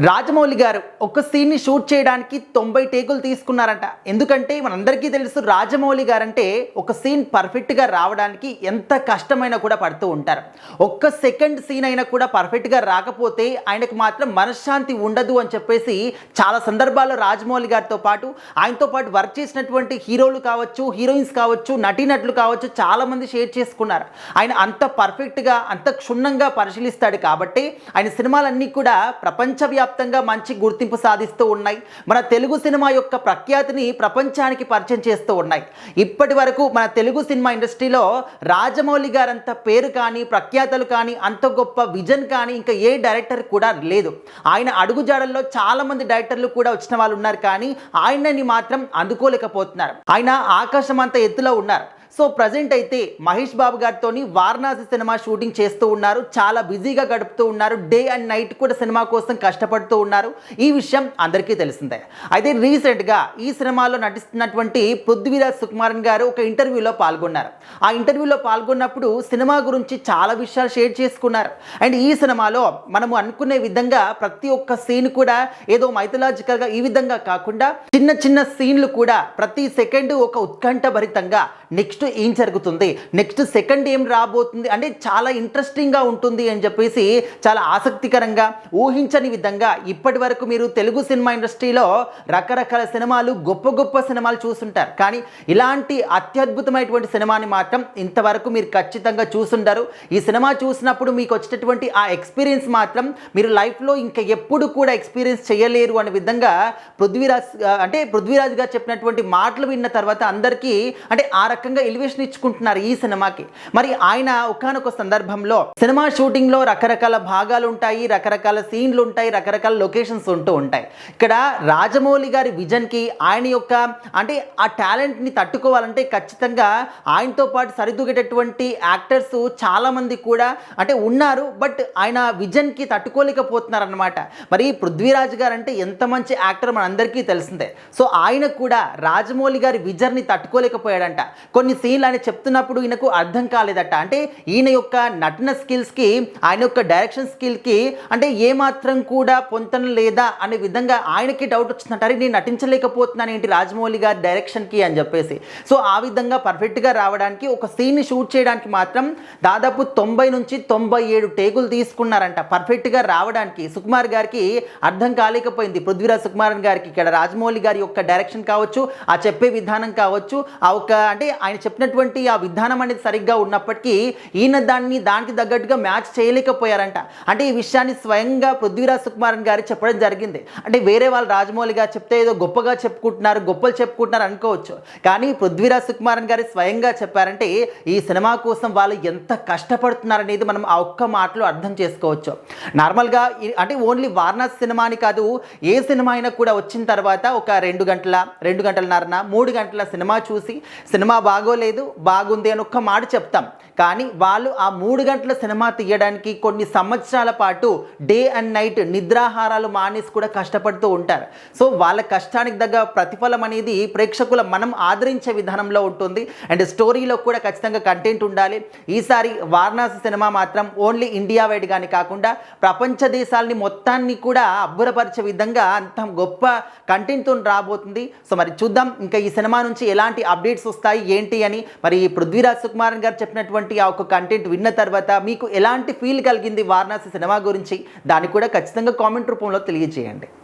రాజమౌళి గారు ఒక సీన్ని షూట్ చేయడానికి 90 టేకులు తీసుకున్నారంట. ఎందుకంటే మనందరికీ తెలుసు రాజమౌళి గారంటే ఒక సీన్ పర్ఫెక్ట్గా రావడానికి ఎంత కష్టమైనా కూడా పడుతూ ఉంటారు. ఒక్క సెకండ్ సీన్ అయినా కూడా పర్ఫెక్ట్గా రాకపోతే ఆయనకు మాత్రం మనశ్శాంతి ఉండదు అని చెప్పేసి చాలా సందర్భాల్లో రాజమౌళి గారితో పాటు ఆయనతో పాటు వర్క్ చేసినటువంటి హీరోలు కావచ్చు, హీరోయిన్స్ కావచ్చు, నటీనటులు కావచ్చు, చాలామంది షేర్ చేసుకున్నారు. ఆయన అంత పర్ఫెక్ట్గా అంత క్షుణ్ణంగా పరిశీలిస్తాడు కాబట్టి ఆయన సినిమాలన్నీ కూడా ప్రపంచవ్యాప్తంగా మంచి గుర్తింపు సాధిస్తూ ఉన్నాయి. మన తెలుగు సినిమా యొక్క ప్రఖ్యాతిని ప్రపంచానికి పరిచయం చేస్తూ ఉన్నాయి. ఇప్పటి వరకు మన తెలుగు సినిమా ఇండస్ట్రీలో రాజమౌళి గారంత పేరు కానీ, ప్రఖ్యాతలు కానీ, అంత గొప్ప విజన్ కానీ ఇంకా ఏ డైరెక్టర్ కూడా లేదు. ఆయన అడుగుజాడల్లో చాలామంది డైరెక్టర్లు కూడా వచ్చిన వాళ్ళు ఉన్నారు, కానీ ఆయనని మాత్రం అందుకోలేకపోతున్నారు. ఆయన ఆకాశం అంత ఎత్తులో ఉన్నారు. సో ప్రజెంట్ అయితే మహేష్ బాబు గారితో వారణాసి సినిమా షూటింగ్ చేస్తూ ఉన్నారు. చాలా బిజీగా గడుపుతూ ఉన్నారు. డే అండ్ నైట్ కూడా సినిమా కోసం కష్టపడుతూ ఉన్నారు. ఈ విషయం అందరికీ తెలిసిందే. అయితే రీసెంట్గా ఈ సినిమాలో నటిస్తున్నటువంటి పృథ్వీరాజ్ సుకుమారన్ గారు ఒక ఇంటర్వ్యూలో పాల్గొన్నారు. ఆ ఇంటర్వ్యూలో పాల్గొన్నప్పుడు సినిమా గురించి చాలా విషయాలు షేర్ చేసుకున్నారు. అండ్ ఈ సినిమాలో మనము అనుకునే విధంగా ప్రతి ఒక్క సీన్ కూడా ఏదో మైథలాజికల్గా ఈ విధంగా కాకుండా చిన్న చిన్న సీన్లు కూడా ప్రతి సెకండ్ ఒక ఉత్కంఠభరితంగా నెక్స్ట్ ఏం జరుగుతుంది, నెక్స్ట్ సెకండ్ ఏం రాబోతుంది అంటే చాలా ఇంట్రెస్టింగ్గా ఉంటుంది అని చెప్పేసి చాలా ఆసక్తికరంగా ఊహించని విధంగా ఇప్పటి వరకు మీరు తెలుగు సినిమా ఇండస్ట్రీలో రకరకాల సినిమాలు గొప్ప గొప్ప సినిమాలు చూస్తుంటారు, కానీ ఇలాంటి అత్యద్భుతమైనటువంటి సినిమాని మాత్రం ఇంతవరకు మీరు ఖచ్చితంగా చూసుంటారు. ఈ సినిమా చూసినప్పుడు మీకు వచ్చేటటువంటి ఆ ఎక్స్పీరియన్స్ మాత్రం మీరు లైఫ్లో ఇంకా ఎప్పుడు కూడా ఎక్స్పీరియన్స్ చేయలేరు అనే విధంగా పృథ్వీరాజ్ గారు చెప్పినటువంటి మాటలు విన్న తర్వాత అందరికీ అంటే ఆ రకంగా ఎలివేషన్ ఇచ్చుకుంటున్నారు ఈ సినిమాకి. మరి ఆయన ఒకానొక సందర్భంలో సినిమా షూటింగ్ లో రకరకాల భాగాలు ఉంటాయి, రకరకాల సీన్లు ఉంటాయి, రకరకాల లొకేషన్స్ ఉంటూ ఉంటాయి. ఇక్కడ రాజమౌళి గారి విజన్ కి ఆయన యొక్క అంటే ఆ టాలెంట్ ని తట్టుకోవాలంటే ఖచ్చితంగా ఆయనతో పాటు సరిదూగేటటువంటి యాక్టర్స్ చాలా మంది కూడా అంటే ఉన్నారు. బట్ ఆయన విజన్ కి తట్టుకోలేకపోతున్నారు అన్నమాట. మరి పృథ్వీరాజ్ గారు అంటే ఎంత మంచి యాక్టర్ మనందరికీ తెలిసిందే. సో ఆయన కూడా రాజమౌళి గారి విజన్ ని తట్టుకోలేకపోయాడంట. కొన్ని సీన్లు ఆయన చెప్తున్నప్పుడు ఈయనకు అర్థం కాలేదట. అంటే ఈయన యొక్క నటన స్కిల్స్కి, ఆయన యొక్క డైరెక్షన్ స్కిల్కి అంటే ఏమాత్రం కూడా పొంతన లేదా అనే విధంగా ఆయనకి డౌట్ వచ్చిందంట. అరే నేను నటించలేకపోతున్నాను ఏంటి రాజమౌళి గారి డైరెక్షన్కి అని చెప్పేసి. సో ఆ విధంగా పర్ఫెక్ట్గా రావడానికి ఒక సీన్ని షూట్ చేయడానికి మాత్రం దాదాపు 90 నుంచి 97 టేకులు తీసుకున్నారంట పర్ఫెక్ట్గా రావడానికి. సుకుమార్ గారికి అర్థం కాలేకపోయింది, పృథ్వీరాజ్ సుకుమారన్ గారికి. ఇక్కడ రాజమౌళి గారి యొక్క డైరెక్షన్ కావచ్చు, ఆ చెప్పే విధానం కావచ్చు, ఆ ఒక అంటే ఆయన చెప్పినటువంటి ఆ విధానం అనేది సరిగ్గా ఉన్నప్పటికీ ఈయన దానికి తగ్గట్టుగా మ్యాచ్ చేయలేకపోయారంట. అంటే ఈ విషయాన్ని స్వయంగా పృథ్వీరాజ్ సుకుమారన్ గారు చెప్పడం జరిగింది. అంటే వేరే వాళ్ళు రాజమౌళి గారు చెప్తే ఏదో గొప్పలు చెప్పుకుంటున్నారు అనుకోవచ్చు, కానీ పృథ్వీరాజ్ సుకుమారన్ గారు స్వయంగా చెప్పారంటే ఈ సినిమా కోసం వాళ్ళు ఎంత కష్టపడుతున్నారనేది మనం ఆ ఒక్క మాటలో అర్థం చేసుకోవచ్చు. నార్మల్గా అంటే ఓన్లీ వారణాసి సినిమా అని కాదు, ఏ సినిమా అయినా కూడా వచ్చిన తర్వాత ఒక 2 గంటలన్నర 3 గంటల సినిమా చూసి సినిమా బాగోలేదు బాగుంది అని ఒక్క మాట చెప్తాం, కానీ వాళ్ళు ఆ 3 గంటల సినిమా తీయడానికి కొన్ని సంవత్సరాల పాటు డే అండ్ నైట్ నిద్రాహారాలు మానేసి కూడా కష్టపడుతూ ఉంటారు. సో వాళ్ళ కష్టానికి తగ్గ ప్రతిఫలం అనేది ప్రేక్షకుల మనం ఆదరించే విధానంలో ఉంటుంది. అండ్ స్టోరీలో కూడా ఖచ్చితంగా కంటెంట్ ఉండాలి. ఈసారి వారణాసి సినిమా మాత్రం ఓన్లీ ఇండియా వైడ్ కానీ కాకుండా ప్రపంచ దేశాలని మొత్తాన్ని కూడా అబ్బురపరిచే విధంగా అంత గొప్ప కంటెంట్తో రాబోతుంది. సో మరి చూద్దాం ఇంకా ఈ సినిమా నుంచి ఎలాంటి అప్డేట్స్ వస్తాయి ఏంటి అని. మరి పృథ్వీరాజ్ సుకుమారన్ గారు చెప్పినటువంటి ఆ ఒక కంటెంట్ విన్న తర్వాత మీకు ఎలాంటి ఫీల్ కలిగింది వారణాసి సినిమా గురించి, దాన్ని కూడా ఖచ్చితంగా కామెంట్ రూపంలో తెలియజేయండి.